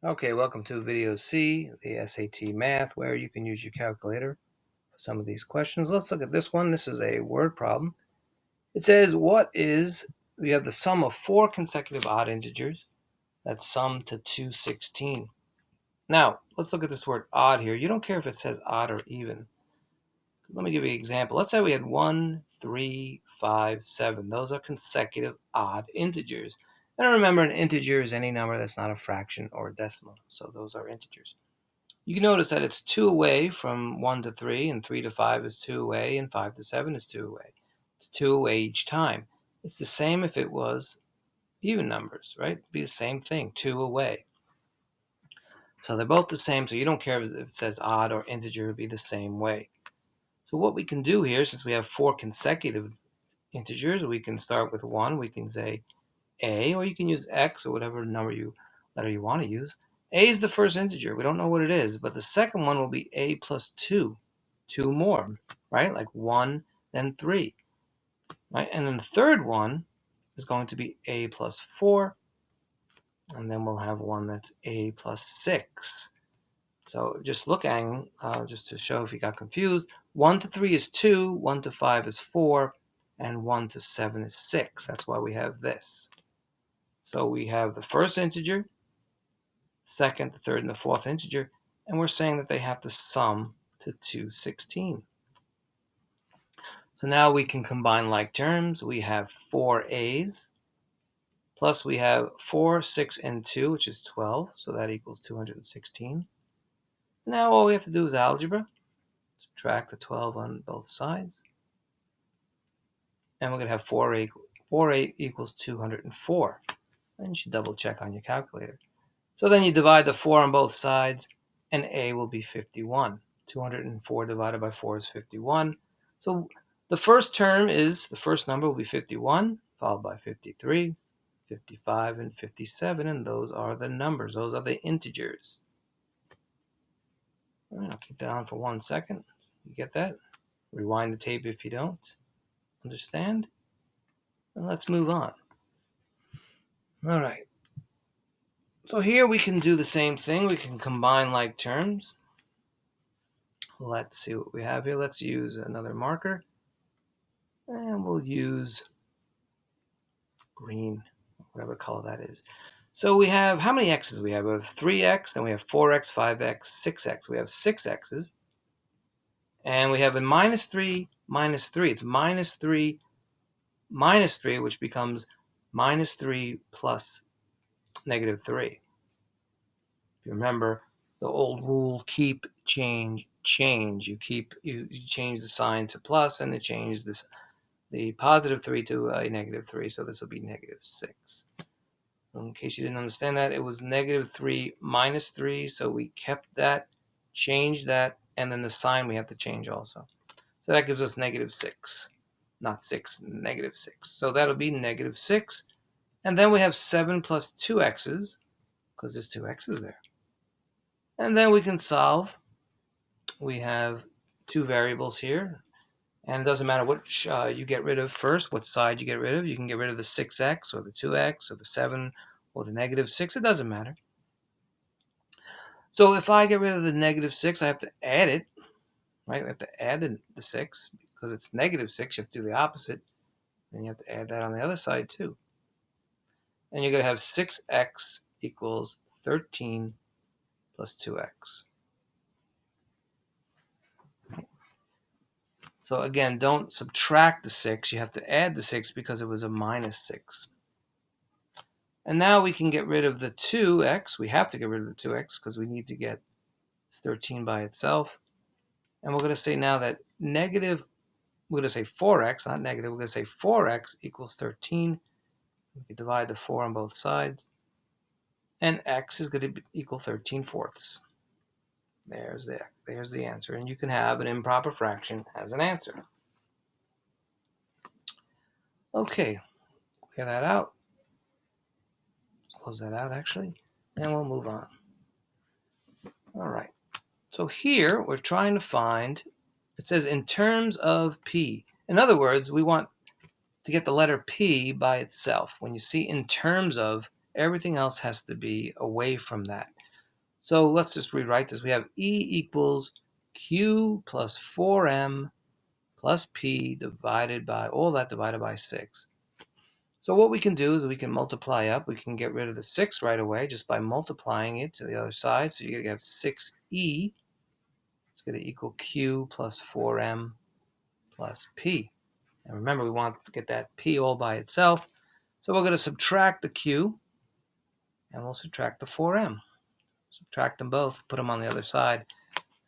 Okay, welcome to video C, the SAT Math, where you can use your calculator for some of these questions. Let's look at this one. This is a word problem. It says, we have the sum of four consecutive odd integers that sum to 216. Now, let's look at this word odd here. You don't care if it says odd or even. Let me give you an example. Let's say we had 1, 3, 5, 7. Those are consecutive odd integers. And remember, an integer is any number that's not a fraction or a decimal. So those are integers. You can notice that it's 2 away from 1 to 3, and 3 to 5 is 2 away, and 5 to 7 is 2 away. It's 2 away each time. It's the same if it was even numbers, right? It'd be the same thing, 2 away. So they're both the same, so you don't care if it says odd or integer, it'd be the same way. So what we can do here, since we have four consecutive integers, we can start with 1. We can say a, or you can use x or whatever letter you want to use. A is the first integer. We don't know what it is, but the second one will be a plus 2. 2 more, right? Like 1, then 3, right? And then the third one is going to be a plus 4, and then we'll have one that's a plus 6. So just looking, just to show if you got confused, 1 to 3 is 2, 1 to 5 is 4, and 1 to 7 is 6. That's why we have this. So we have the first integer, second, the third, and the fourth integer, and we're saying that they have to sum to 216. So now we can combine like terms. We have 4 a's, plus we have 4, 6, and 2, which is 12, so that equals 216. Now all we have to do is algebra. Subtract the 12 on both sides. And we're going to have 4a equals 204. And you should double check on your calculator. So then you divide the 4 on both sides, and a will be 51. 204 divided by 4 is 51. So the first number will be 51, followed by 53, 55, and 57, and those are the numbers. Those are the integers. All right, I'll keep that on for 1 second. You get that? Rewind the tape if you don't understand. And let's move on. All right. So here we can do the same thing. We can combine like terms. Let's see what we have here. Let's use another marker. And we'll use green, whatever color that is. So we have, how many x's we have? We have 3x, then we have 4x, 5x, 6x. We have 6 x's. And we have a minus 3, minus 3. It's minus 3, minus 3, which becomes minus 3 plus negative 3. If you remember the old rule, keep, change, change. You change the sign to plus, and it changes the positive 3 to a negative 3. So this will be negative 6. In case you didn't understand that, it was negative 3 minus 3. So we kept that, changed that, and then the sign we have to change also. So that gives us negative 6. Not 6, negative 6. So that'll be negative 6. And then we have 7 plus 2 x's, because there's 2 x's there. And then we can solve. We have 2 variables here. And it doesn't matter which you get rid of first, what side you get rid of. You can get rid of the 6x or the 2x or the 7 or the negative 6. It doesn't matter. So if I get rid of the negative 6, I have to add it, right? I have to add the 6 because it's negative 6. You have to do the opposite. Then you have to add that on the other side too. And you're going to have 6x equals 13 plus 2x. So again, don't subtract the 6. You have to add the 6 because it was a minus 6. And now we can get rid of the 2x. We have to get rid of the 2x because we need to get 13 by itself. And we're going to say now that we're going to say 4x, not negative. We're going to say 4x equals 13. We can divide the 4 on both sides. And x is going to equal 13 fourths. There's the answer. And you can have an improper fraction as an answer. Okay, clear that out. Close that out, actually. And we'll move on. All right. So here we're trying to find, it says in terms of p. In other words, we want to get the letter p by itself. When you see in terms of, everything else has to be away from that. So let's just rewrite this. We have E equals Q plus 4M plus P divided by, all that divided by 6. So what we can do is we can multiply up. We can get rid of the 6 right away just by multiplying it to the other side. So you're going to have 6E. It's going to equal Q plus 4M plus P. And remember, we want to get that P all by itself. So we're going to subtract the Q, and we'll subtract the 4M. Subtract them both, put them on the other side.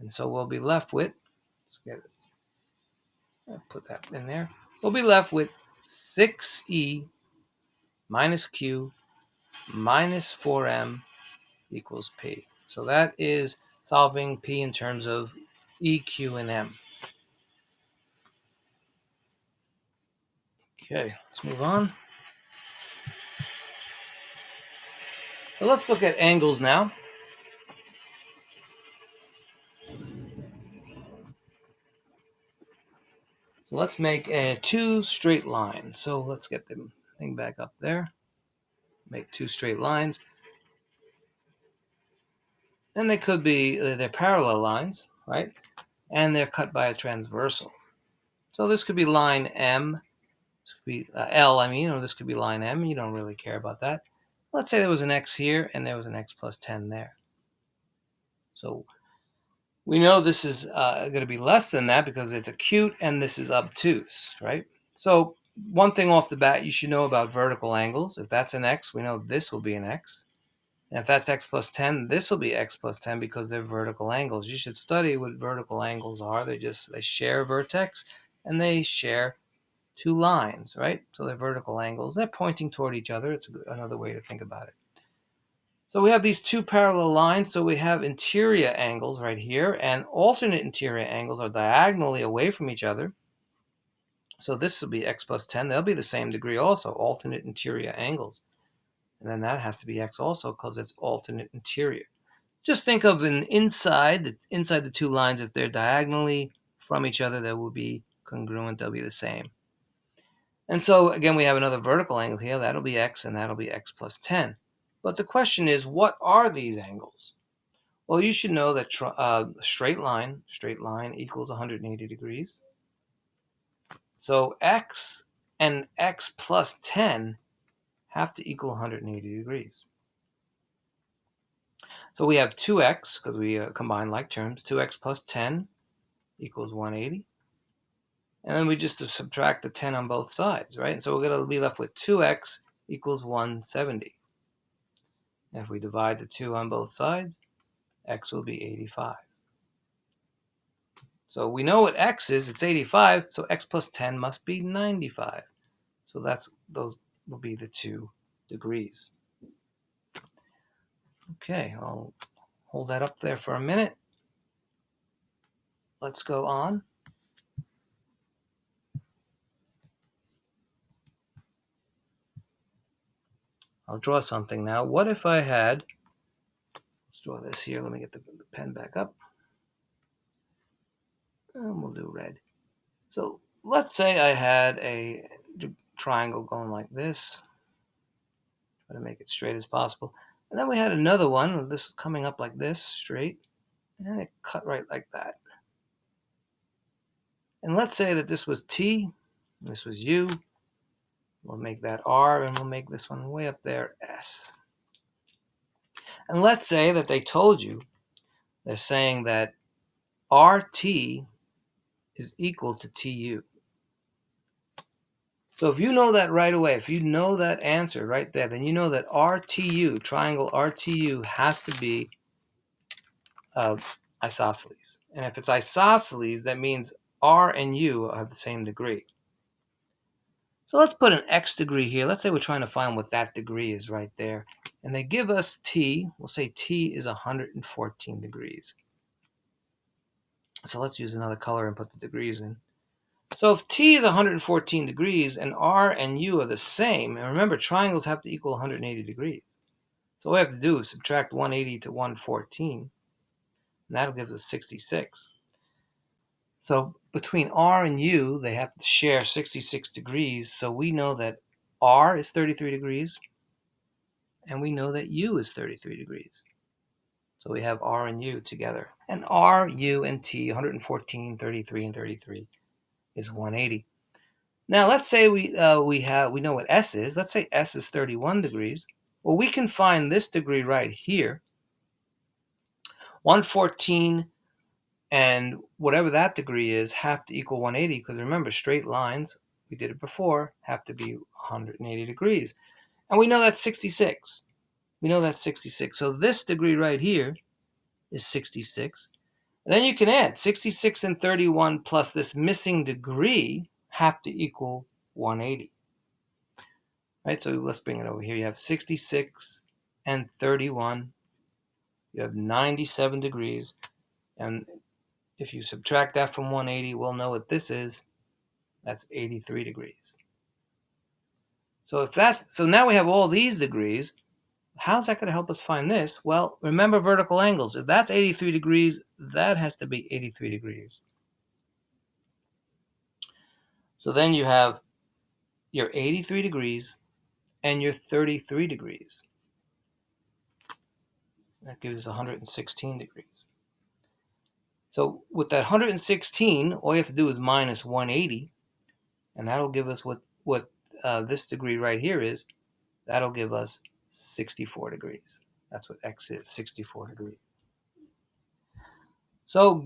And so we'll be left with, let's get it, I'll put that in there. We'll be left with 6E minus Q minus 4M equals P. So that is solving P in terms of E, Q, and M. Okay, let's move on. So let's look at angles now. So let's make 2 straight lines. So let's get the thing back up there. Make 2 straight lines. And they could be, they're parallel lines, right? And they're cut by a transversal. So this could be line M, this could be L, or this could be line M. You don't really care about that. Let's say there was an X here and there was an X plus 10 there. So we know this is going to be less than that because it's acute and this is obtuse, right? So one thing off the bat you should know about vertical angles. If that's an X, we know this will be an X. And if that's X plus 10, this will be X plus 10 because they're vertical angles. You should study what vertical angles are. They share a vertex and they share 2 lines, right? So they're vertical angles. They're pointing toward each other. It's another way to think about it. So we have these 2 parallel lines. So we have interior angles right here, and alternate interior angles are diagonally away from each other. So this will be X plus 10. They'll be the same degree also, alternate interior angles. And then that has to be X also because it's alternate interior. Just think of an inside the 2 lines. If they're diagonally from each other, they will be congruent. They'll be the same. And so, again, we have another vertical angle here. That'll be X, and that'll be X plus 10. But the question is, what are these angles? Well, you should know that straight line equals 180 degrees. So X and X plus 10 have to equal 180 degrees. So we have 2X, because we combine like terms. 2X plus 10 equals 180. And then we just subtract the 10 on both sides, right? And so we're going to be left with 2X equals 170. And if we divide the 2 on both sides, X will be 85. So we know what X is. It's 85. So X plus 10 must be 95. So those will be the 2 degrees. Okay, I'll hold that up there for a minute. Let's go on. I'll draw something now. What if I had, let's draw this here. Let me get the pen back up. And we'll do red. So let's say I had a triangle going like this. Try to make it straight as possible. And then we had another one with this coming up like this, straight. And it cut right like that. And let's say that this was T, and this was U. We'll make that R, and we'll make this one way up there, S. And let's say that they told you, they're saying that RT is equal to TU. So if you know that right away, if you know that answer right there, then you know that RTU, triangle RTU, has to be isosceles. And if it's isosceles, that means R and U have the same degree. So let's put an X degree here. Let's say we're trying to find what that degree is right there. And they give us T. We'll say T is 114 degrees. So let's use another color and put the degrees in. So if T is 114 degrees and R and U are the same, and remember, triangles have to equal 180 degrees. So all we have to do is subtract 180 to 114, and that'll give us 66. So between R and U, they have to share 66 degrees. So we know that R is 33 degrees, and we know that U is 33 degrees. So we have R and U together. And R, U, and T, 114, 33, and 33 is 180. Now let's say we know what S is. Let's say S is 31 degrees. Well, we can find this degree right here, 114, and whatever that degree is have to equal 180, because remember, straight lines, we did it before, have to be 180 degrees. And we know that's 66. We know that's 66. So this degree right here is 66. And then you can add 66 and 31 plus this missing degree have to equal 180. Right, so let's bring it over here. You have 66 and 31. You have 97 degrees. And if you subtract that from 180, we'll know what this is. That's 83 degrees. So now we have all these degrees. How's that going to help us find this? Well, remember vertical angles. If that's 83 degrees, that has to be 83 degrees. So then you have your 83 degrees and your 33 degrees. That gives us 116 degrees. So with that 116, all you have to do is minus 180, and that'll give us what this degree right here is. That'll give us 64 degrees. That's what X is, 64 degrees. So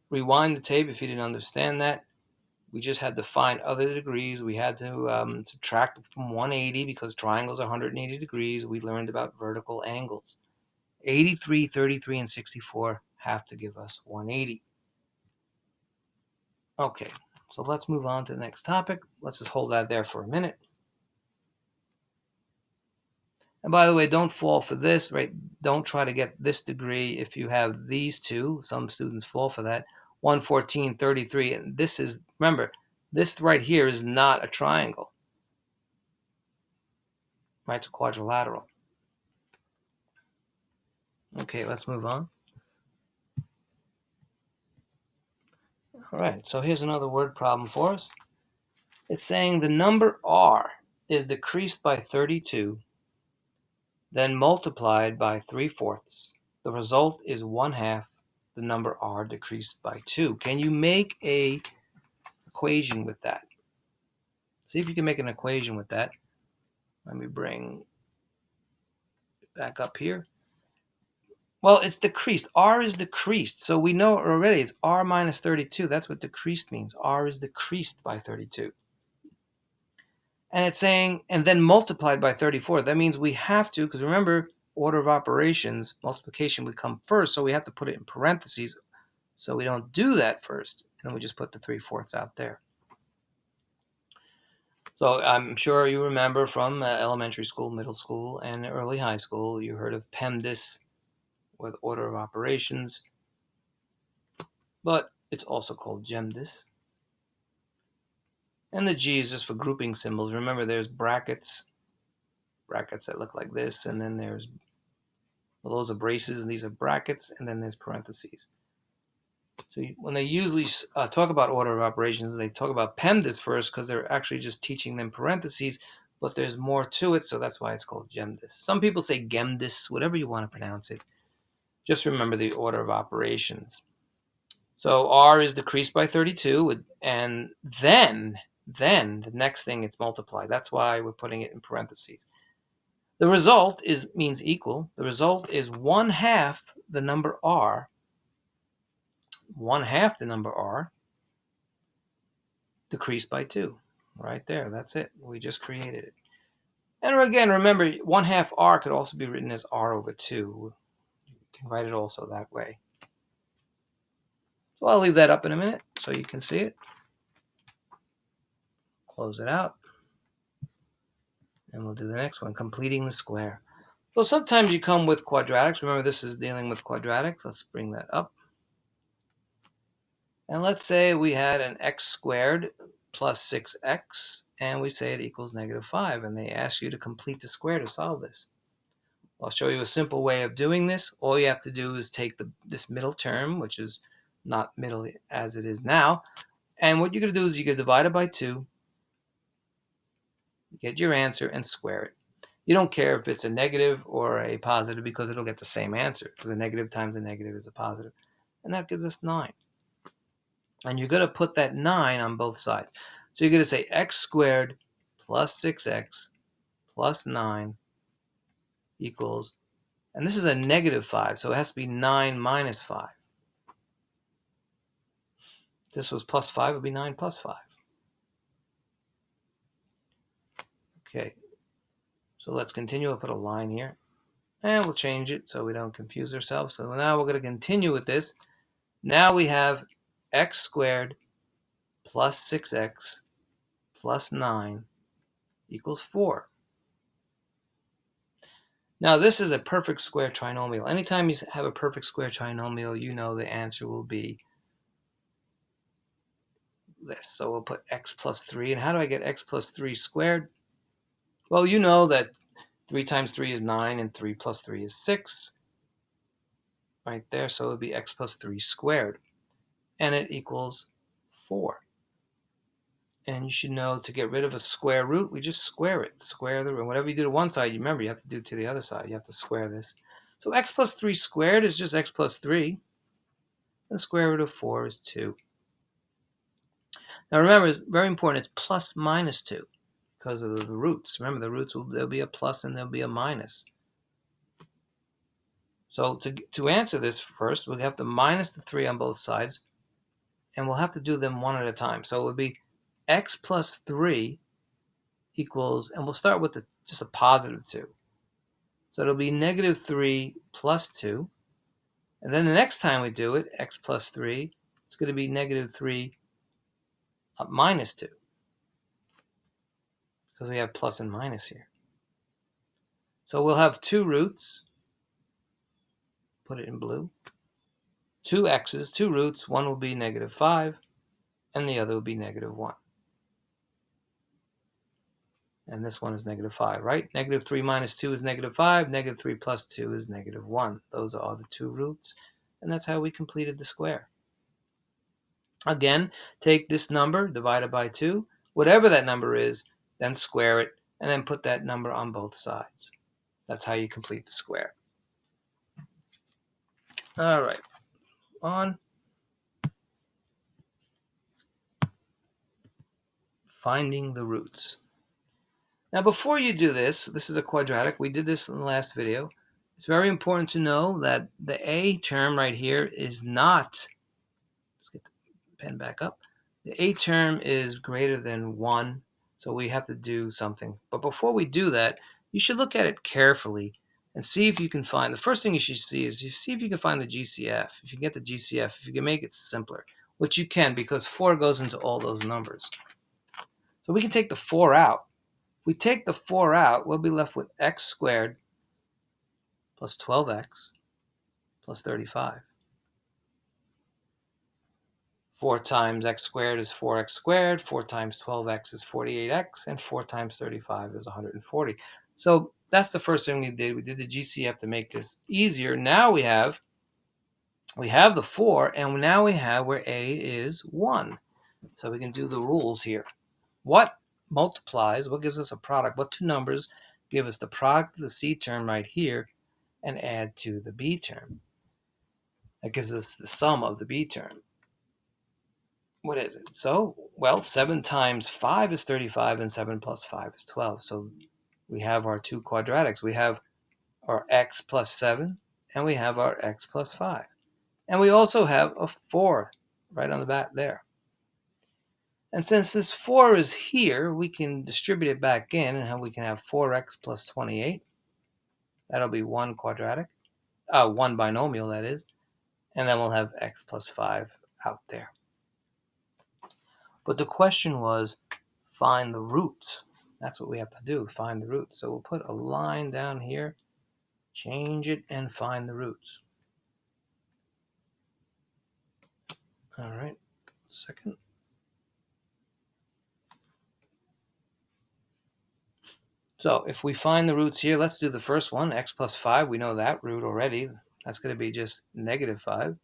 rewind the tape if you didn't understand that. We just had to find other degrees. We had to subtract from 180 because triangles are 180 degrees. We learned about vertical angles. 83, 33, and 64 have to give us 180. Okay, so let's move on to the next topic. Let's just hold that there for a minute. And by the way, don't fall for this, right? Don't try to get this degree if you have these two. Some students fall for that. 114, 33. And this is, remember, this right here is not a triangle. Right, it's a quadrilateral. Okay, let's move on. All right, so here's another word problem for us. It's saying the number R is decreased by 32, then multiplied by 3/4. The result is 1/2 the number R decreased by 2. Can you make a equation with that? See if you can make an equation with that. Let me bring it back up here. Well, it's decreased. R is decreased. So we know already it's R minus 32. That's what decreased means. R is decreased by 32. And it's saying, and then multiplied by 34. That means we have to, because remember, order of operations, multiplication would come first, so we have to put it in parentheses. So we don't do that first, and we just put the 3/4 out there. So I'm sure you remember from elementary school, middle school, and early high school, you heard of PEMDAS, with order of operations, but it's also called GEMDAS. And the G is just for grouping symbols. Remember, there's brackets that look like this, and then there's, well, those are braces, and these are brackets, and then there's parentheses. So when they usually talk about order of operations, they talk about PEMDAS first because they're actually just teaching them parentheses, but there's more to it, so that's why it's called GEMDAS. Some people say GEMDAS, whatever you want to pronounce it. Just remember the order of operations. So R is decreased by 32, and then the next thing it's multiplied. That's why we're putting it in parentheses. The result means equal. The result is 1/2 the number R. 1/2 the number R decreased by 2. Right there. That's it. We just created it. And again, remember, 1/2 R could also be written as R over 2. You can write it also that way. So I'll leave that up in a minute so you can see it. Close it out. And we'll do the next one, completing the square. So sometimes you come with quadratics. Remember, this is dealing with quadratics. Let's bring that up. And let's say we had an x squared plus 6x, and we say it equals -5, and they ask you to complete the square to solve this. I'll show you a simple way of doing this. All you have to do is take this middle term, which is not middle as it is now, and what you're going to do is you're going to divide it by 2, get your answer, and square it. You don't care if it's a negative or a positive because it'll get the same answer, because a negative times a negative is a positive. And that gives us 9. And you're going to put that 9 on both sides. So you're going to say x squared plus 6x plus 9 equals, and this is a negative 5, so it has to be 9 minus 5. If this was plus 5, it would be 9 plus 5. Okay, so let's continue. I'll put a line here. And we'll change it so we don't confuse ourselves. So now we're going to continue with this. Now we have x squared plus 6x plus 9 equals 4. Now this is a perfect square trinomial. Anytime you have a perfect square trinomial, you know the answer will be this. So we'll put x plus 3. And how do I get x plus 3 squared? Well, you know that 3 times 3 is 9 and 3 plus 3 is 6. Right there. So it would be x plus 3 squared. And it equals 4. And you should know to get rid of a square root, we just square it. Square the root. Whatever you do to one side, you remember you have to do to the other side. You have to square this. So x plus 3 squared is just x plus 3. And the square root of 4 is 2. Now remember, it's very important, it's plus minus 2 because of the roots. Remember, the roots, there'll be a plus and there'll be a minus. So to answer this first, we have to minus the 3 on both sides. And we'll have to do them one at a time. So it would be x plus 3 equals, and we'll start with just a positive 2. So it'll be negative 3 plus 2. And then the next time we do it, x plus 3, it's going to be negative 3 minus 2. Because we have plus and minus here. So we'll have 2 roots. Put it in blue. 2 x's, 2 roots. One will be negative 5, and the other will be negative 1. And this one is negative 5, right? Negative 3 minus 2 is negative 5. Negative 3 plus 2 is negative 1. Those are all the 2 roots. And that's how we completed the square. Again, take this number, divide it by 2. Whatever that number is, then square it, and then put that number on both sides. That's how you complete the square. All right. On. Finding the roots. Now, before you do this is a quadratic. We did this in the last video. It's very important to know that the a term right here is not, let's get the pen back up, the a term is greater than 1, so we have to do something. But before we do that, you should look at it carefully and see if you can find, the first thing you should see is you see if you can find the GCF. If you get the GCF, if you can make it simpler, which you can because 4 goes into all those numbers. So we can take the 4 out. If we take the 4 out, we'll be left with x squared plus 12x plus 35. 4 times x squared is 4x squared, 4 times 12x is 48x, and 4 times 35 is 140. So that's the first thing we did. We did the GCF to make this easier. Now we have the 4, and now we have where a is 1. So we can do the rules here. What multiplies, what gives us a product? What two numbers give us the product of the C term right here and add to the B term? That gives us the sum of the B term. What is it? So, well, 7 times 5 is 35, and 7 plus 5 is 12. So we have our two quadratics. We have our x plus 7, and we have our x plus 5. And we also have a 4 right on the back there. And since this 4 is here, we can distribute it back in, and we can have 4x plus 28. That'll be one quadratic, one binomial, that is. And then we'll have x plus 5 out there. But the question was, find the roots. That's what we have to do, find the roots. So we'll put a line down here, change it, and find the roots. All right, second. So if we find the roots here, let's do the first one, x plus 5. We know that root already. That's going to be just negative 5.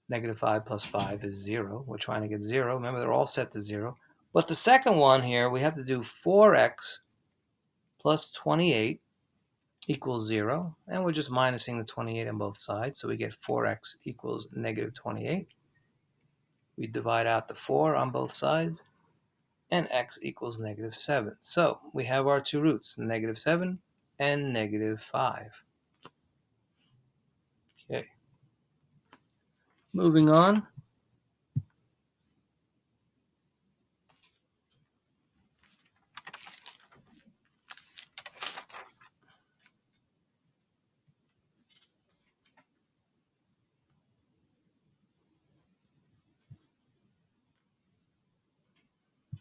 Negative 5 plus 5 is 0. We're trying to get 0. Remember, they're all set to 0. But the second one here, we have to do 4x plus 28 equals 0. And we're just minusing the 28 on both sides. So we get 4x equals negative 28. We divide out the 4 on both sides. And x equals negative 7. So we have our two roots, negative 7 and negative 5. Okay. Moving on.